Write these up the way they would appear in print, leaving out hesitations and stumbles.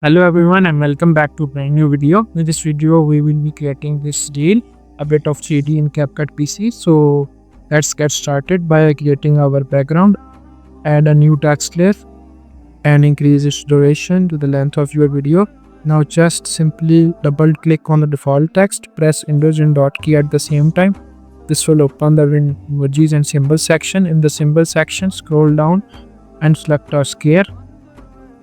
Hello everyone and welcome back to a brand new video. In this video we will be creating this reel, a bit of 3D in CapCut PC. So let's get started by creating our background. Add a new text layer and increase its duration to the length of your video. Now just simply double click on the default text, press Windows and dot key at the same time. This will open the emojis and symbols section. In the symbol section, scroll down and select a square.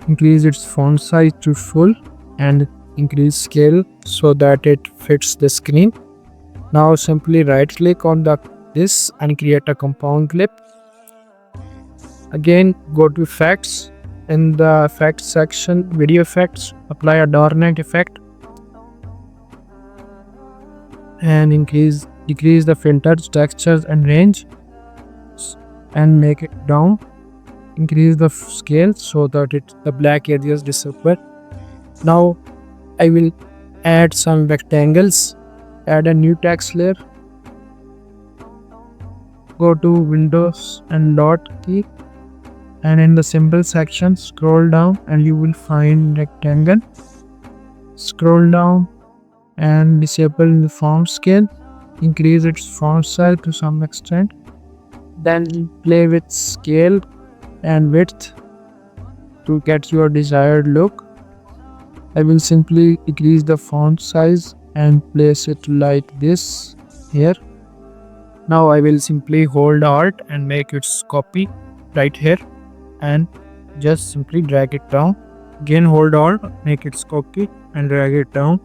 Increase its font size to full and increase scale so that it fits the screen. Now simply right click on this and create a compound clip. Again go to effects. In the effects section, video effects, apply a dark effect and decrease the filters, textures and range and make it down. Increase the scale so that the black areas disappear. Now I will add some rectangles. Add a new text layer. Go to Windows and dot key, and in the symbol section scroll down and you will find rectangle. Scroll down and disable the font scale. Increase its font size to some extent. Then play with scale and width to get your desired look. I will simply increase the font size and place it like this here. Now I will simply hold Alt and make its copy right here and just simply drag it down. Again hold Alt, make its copy and drag it down.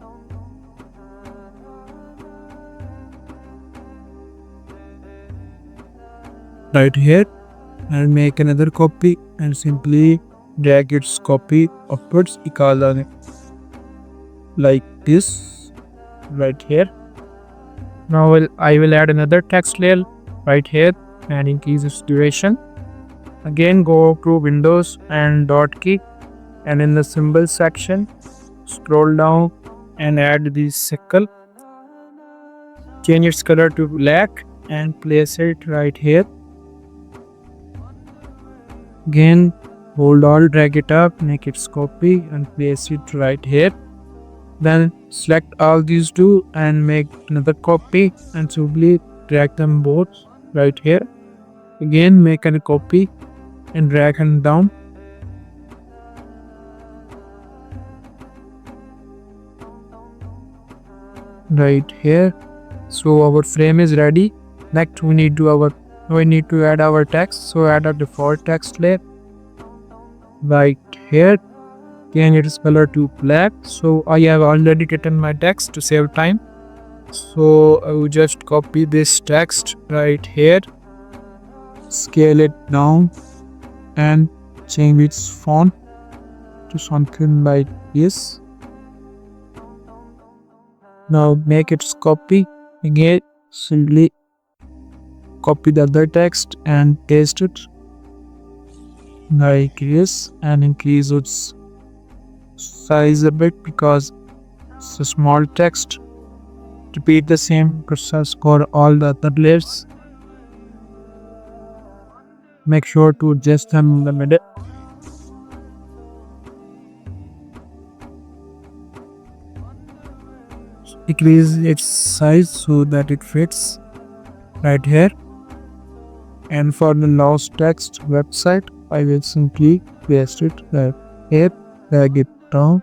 Right here. I'll make another copy and simply drag its copy upwards like this right here. Now I will add another text layer right here and increase its duration. Again go to Windows and dot key, and in the symbol section scroll down and add the circle. Change its color to black and place it right here. Again hold Alt, drag it up, make its copy and place it right here. Then select all these two and make another copy and simply drag them both right here. Again make a copy and drag them down. Right here. So our frame is ready. Next we need to add our text. So add a default text layer right here. Change its color to black. So I have already written my text to save time. So I will just copy this text right here, scale it down and change its font to something like this. Now make its copy. Again simply copy the other text and paste it like this and increase its size a bit because it's a small text. Repeat the same process for all the other layers. Make sure to adjust them in the middle. Decrease its size so that it fits right here. And for the last text website, I will simply paste it right here, drag it down,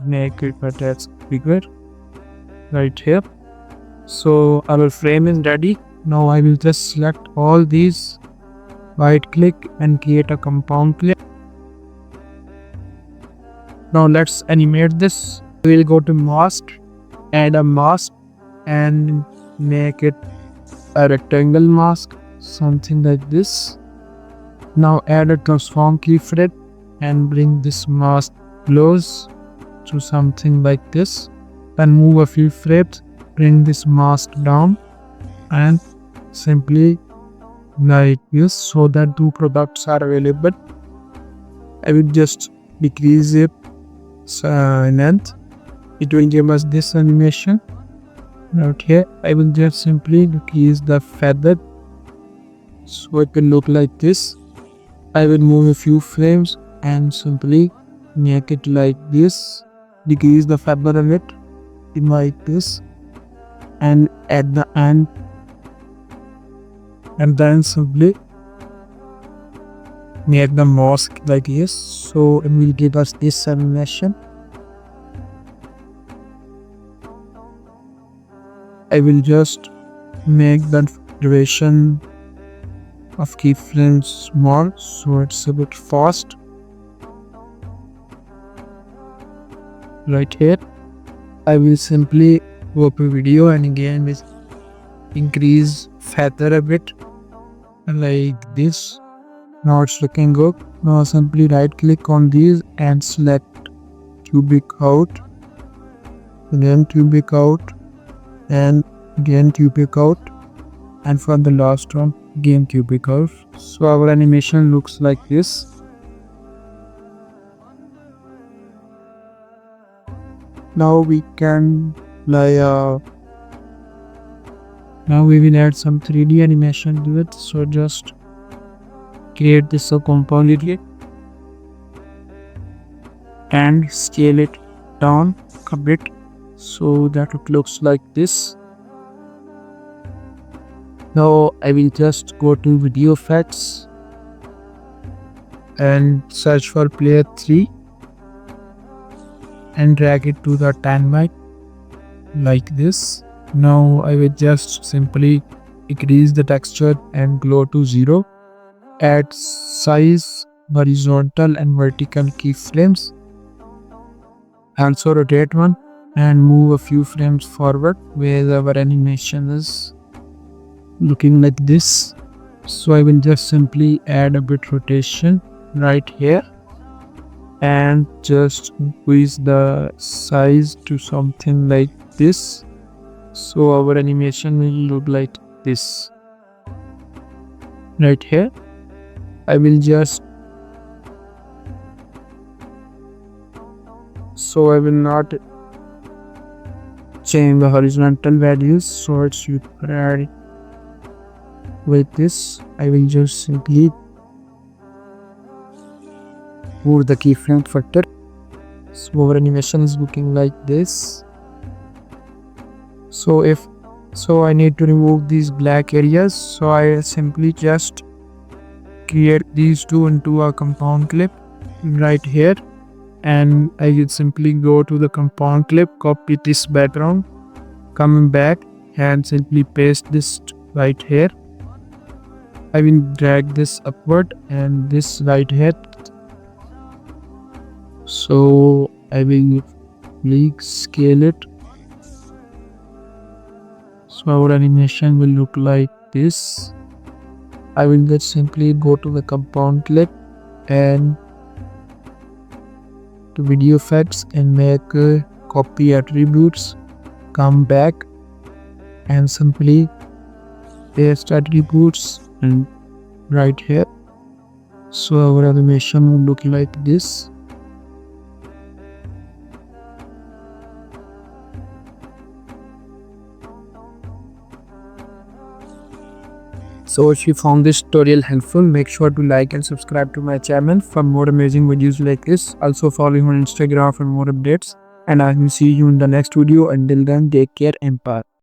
make it a text bigger right here. So our frame is ready. Now I will just select all these, right click and create a compound layer. Now let's animate this. We will go to mask, add a mask and make it a rectangle mask, something like this. Now add a transform keyframe and bring this mask close to something like this. Then move a few frames, bring this mask down and simply like this so that two products are available. I will just decrease it in length. It will give us this animation. Right here I will just simply decrease the feather so it will look like this. I will move a few frames and simply make it like this, decrease the feather of it like this, and at the end, and then simply make the mask like this, so it will give us this animation. I will just make the duration of keyframes small so it's a bit fast. Right here I will simply go to video and again with increase feather a bit like this. Now it's looking good. Now simply right click on these and select cubic out, again cubic out, and again cubic out, and for the last one again cubic out. So our animation looks like this. Now we can now we will add some 3D animation to it, so just create this compound area and scale it down a bit so that it looks like this. Now I will just go to video effects and search for player 3 and drag it to the 10 byte like this. Now I will just simply decrease the texture and glow to 0. Add size, horizontal and vertical keyframes. Also rotate one and move a few frames forward where our animation is looking like this. So I will just simply add a bit rotation right here and just increase the size to something like this, so our animation will look like this. Right here I will just, so I will not change the horizontal values, so it's add with this. I will just simply move the keyframe factor, so our animation is looking like this. So I need to remove these black areas, so I simply just create these two into a compound clip right here, and I will simply go to the compound clip, copy this background, come back and simply paste this right here. I will drag this upward and this right here, so I will scale it, so our animation will look like this. I will just simply go to the compound clip and to video effects and make copy attributes, come back and simply paste attributes and right here, so our animation will look like this. So if you found this tutorial helpful, make sure to like and subscribe to my channel for more amazing videos like this. Also follow me on Instagram for more updates, and I will see you in the next video. Until then, take care and bye.